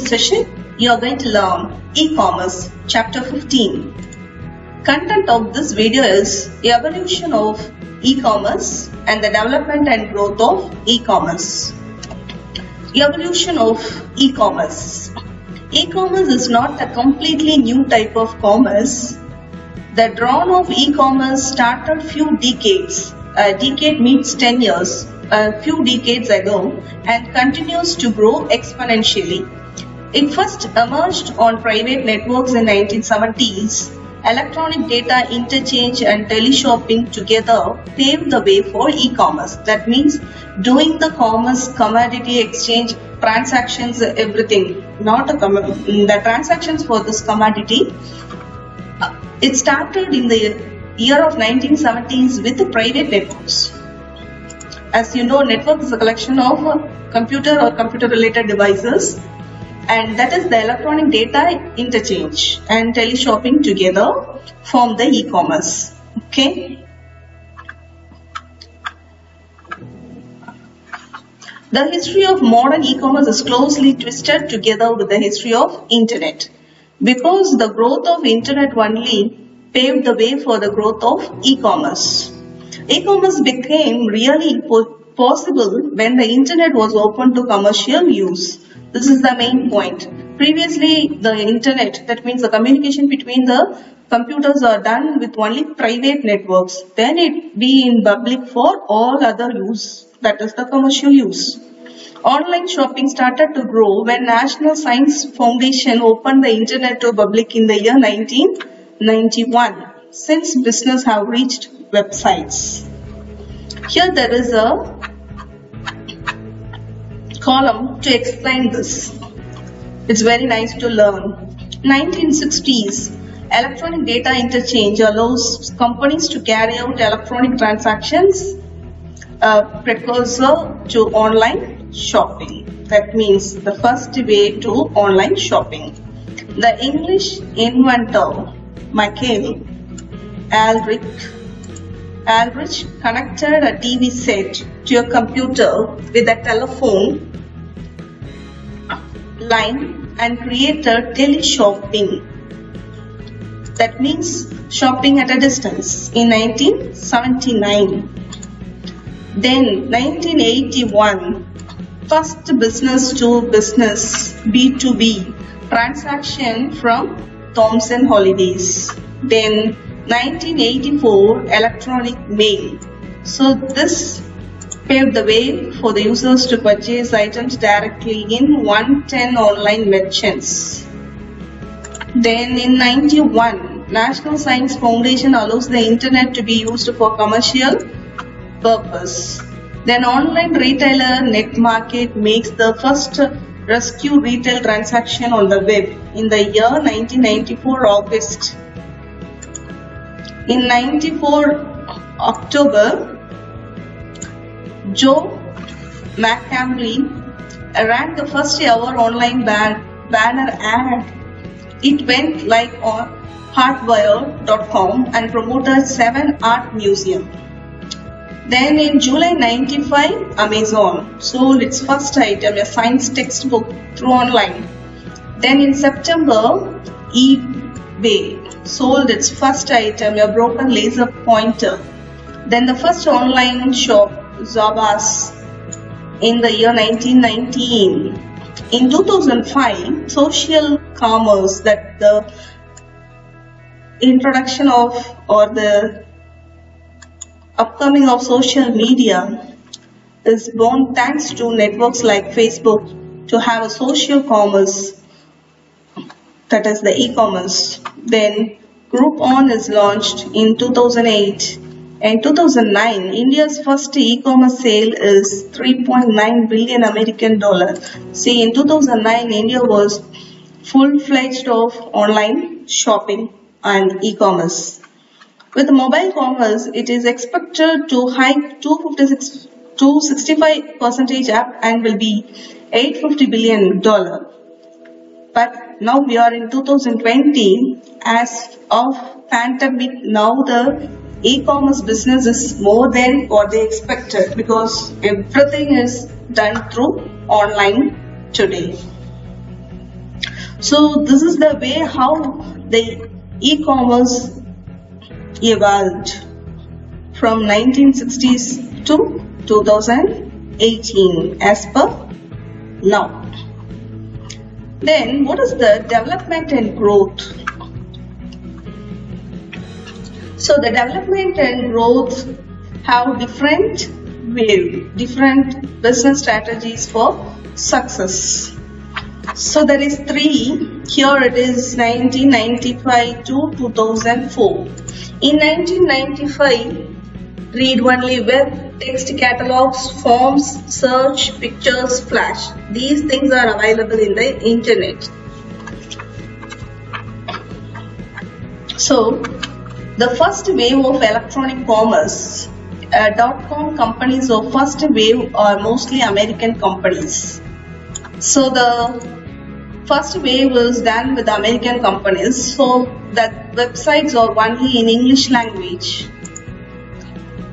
this session, you are going to learn e-commerce chapter 15. Content of this video is evolution of e-commerce and the development and growth of e-commerce. Evolution of e-commerce. E-commerce is not a completely new type of commerce. The dawn of e-commerce started few decades. A decade means 10 years. A few decades ago and continues to grow exponentially. It first emerged on private networks in 1970s. Electronic data interchange and teleshopping together paved the way for e-commerce. That means doing the commerce, commodity exchange, transactions, everything. Not the transactions for this commodity. It started in the year of 1970s with the private networks. As you know, network is a collection of computer or computer related devices, and that is the electronic data interchange and teleshopping together form the e-commerce. Okay. The history of modern e-commerce is closely twisted together with the history of internet, because the growth of internet only paved the way for the growth of e-commerce. E-commerce became really possible when the internet was open to commercial use. This is the main point. Previously, the internet, that means the communication between the computers are done with only private networks. Then it be in public for all other use, that is the commercial use. Online shopping started to grow when National Science Foundation opened the internet to public in the year 1991. Since business have reached websites. Here there is a column to explain this. It's very nice to learn. 1960s, electronic data interchange allows companies to carry out electronic transactions, precursor to online shopping. That means the first way to online shopping. The English inventor Michael Aldrich connected a TV set to a computer with a telephone line and created teleshopping. That means shopping at a distance in 1979. Then 1981, first business to business B2B transaction from Thomson Holidays. Then 1984 electronic mail. So this paved the way for the users to purchase items directly in 110 online merchants. Then in 91, National Science Foundation allows the internet to be used for commercial purpose. Then online retailer Netmarket makes the first rescue retail transaction on the web in the year 1994 August. In 94 October, Joe McCamley ran the first ever online banner ad. It went live on Hardwire.com and promoted 7 art museum. Then in July 95, Amazon sold its first item, a science textbook, through online. Then in September, eBay sold its first item, a broken laser pointer. Then the first online shop, Zabbaz, in the year 1919. In 2005, social commerce, that the introduction of or the upcoming of social media is born thanks to networks like Facebook to have a social commerce, that is the e-commerce. Then Groupon is launched in 2008. In 2009, India's first e-commerce sale is 3.9 billion American dollar. See, in 2009, India was full-fledged of online shopping and e-commerce. With mobile commerce, it is expected to hike to 65% up and will be $850 billion. But now we are in 2020. As of pandemic, now the e-commerce business is more than what they expected, because everything is done through online today. So this is the way how the e-commerce evolved from 1960s to 2018 as per now. Then what is the development and growth? So the development and growth have different business strategies for success. So there is three. Here it is 1995 to 2004. In 1995, read-only web, text catalogs, forms, search, pictures, flash. These things are available in the internet. So the first wave of electronic commerce, dot-com companies of first wave are mostly American companies. So the first wave was done with American companies, so that websites are only in English language.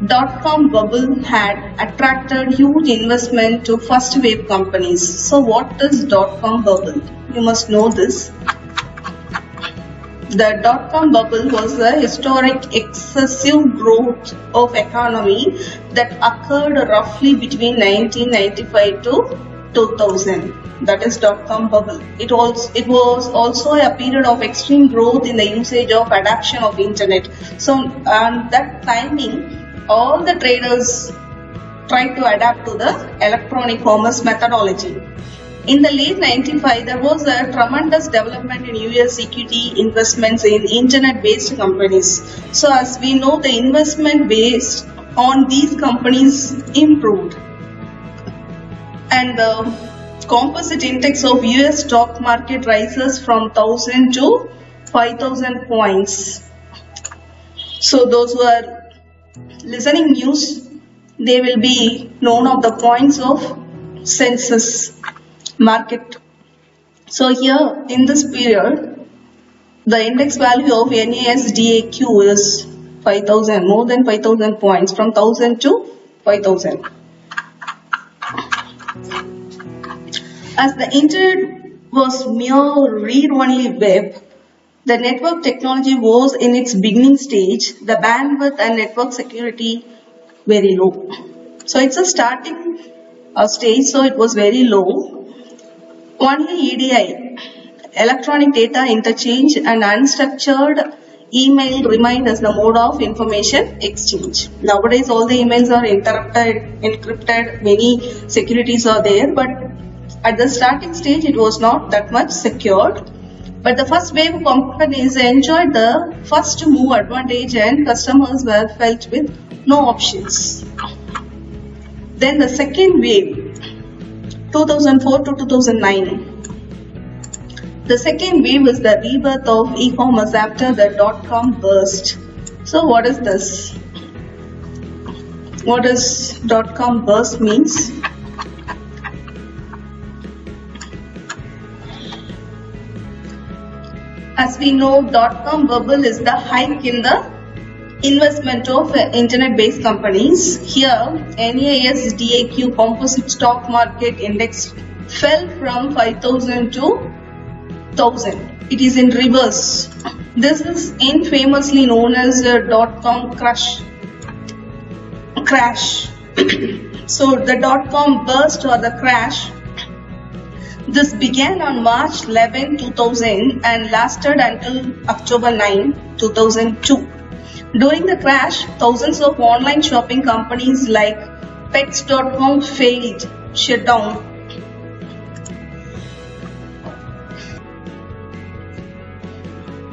Dot-com bubble had attracted huge investment to first wave companies. So what is dot-com bubble? You must know this. The dot-com bubble was a historic excessive growth of economy that occurred roughly between 1995 to 2000. That is dot-com bubble. It was also a period of extreme growth in the usage of adoption of internet. So that timing, all the traders tried to adapt to the electronic commerce methodology. In the late 95, there was a tremendous development in US equity investments in internet-based companies. So as we know, the investment based on these companies improved. And the composite index of US stock market rises from 1000 to 5000 points. So those who are listening news, they will be known of the points of census market. So here in this period, the index value of NASDAQ is 5000, more than 5000 points, from 1000 to 5000. As the internet was mere read-only web, the network technology was in its beginning stage. The bandwidth and network security very low. So it's a starting stage, so it was very low. Only EDI, electronic data interchange, and unstructured email remained as the mode of information exchange. Nowadays all the emails are interrupted, encrypted, many securities are there, but at the starting stage it was not that much secured. But the first wave companies enjoyed the first move advantage and customers were felt with no options. Then the second wave, 2004 to 2009. The second wave is the rebirth of e-commerce after the dot-com burst. So what is this? What does dot-com burst means? As we know, dot-com bubble is the hike in the investment of internet-based companies. Here, NASDAQ composite stock market index fell from 5000 to 1000. It is in reverse. This is infamously known as a dot-com crash. So the dot-com burst or the crash, this began on March 11, 2000 and lasted until October 9, 2002. During the crash, thousands of online shopping companies like Pets.com failed, shut down.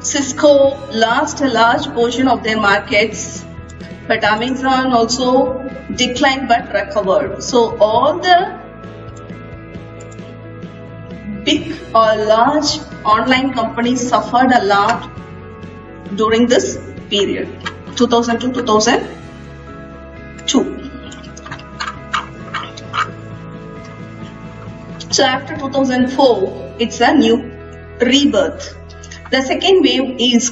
Cisco lost a large portion of their markets, but Amazon also declined but recovered. So all the big or large online companies suffered a lot during this period, 2000 to 2002. So after 2004, it's a new rebirth. The second wave is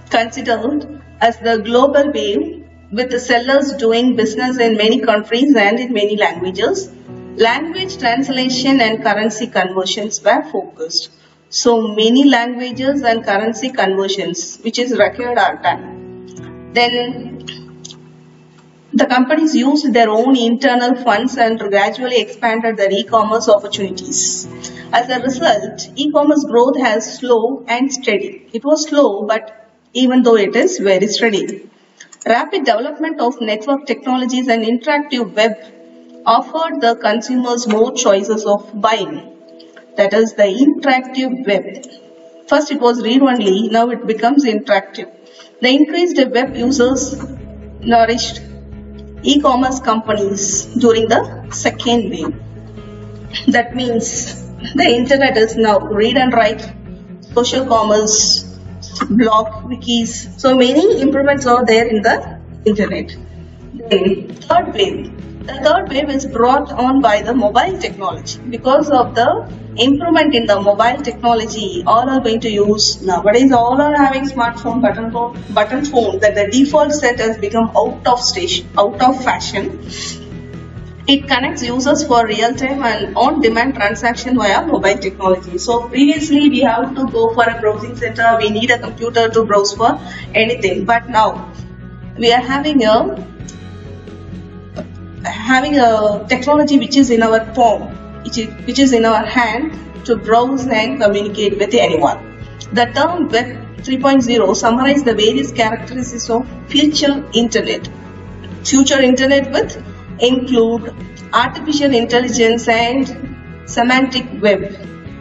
considered as the global wave, with the sellers doing business in many countries and in many languages. Language translation and currency conversions were focused. So many languages and currency conversions, which is required our time. Then the companies used their own internal funds and gradually expanded their e-commerce opportunities. As a result, e-commerce growth has slow and steady. It was slow, but even though it is very steady. Rapid development of network technologies and interactive web offered the consumers more choices of buying. That is the interactive web. First it was read only, now it becomes interactive. The increased web users nourished e-commerce companies during the second wave. That means the internet is now read and write, social commerce, blog, wikis. So many improvements are there in the internet. Then third wave. The third wave is brought on by the mobile technology. Because of the improvement in the mobile technology, all are going to use nowadays. All are having smartphone, button phone. That the default set has become out of fashion. It connects users for real-time and on-demand transaction via mobile technology. So previously we have to go for a browsing center. We need a computer to browse for anything. But now we are having a technology which is in our palm, which is in our hand to browse and communicate with anyone. The term Web 3.0 summarizes the various characteristics of future internet. Future internet with include artificial intelligence and semantic web.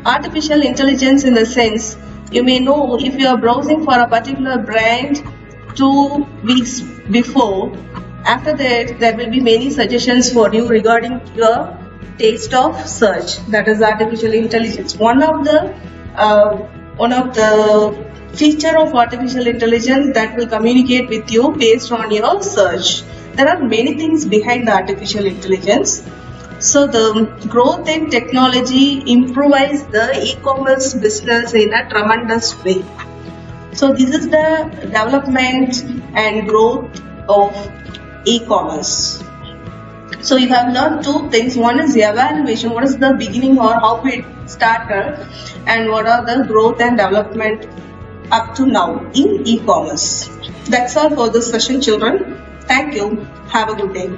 Artificial intelligence in the sense, you may know if you are browsing for a particular brand 2 weeks before, after that there will be many suggestions for you regarding your taste of search. That is artificial intelligence. One of the feature of artificial intelligence that will communicate with you based on your search. There are many things behind the artificial intelligence. So the growth in technology improvised the e-commerce business in a tremendous way. So this is the development and growth of e-commerce. So you have learned two things. One is the evaluation, what is the beginning or how it started, and what are the growth and development up to now in e-commerce. That's all for this session, children. Thank you. Have a good day.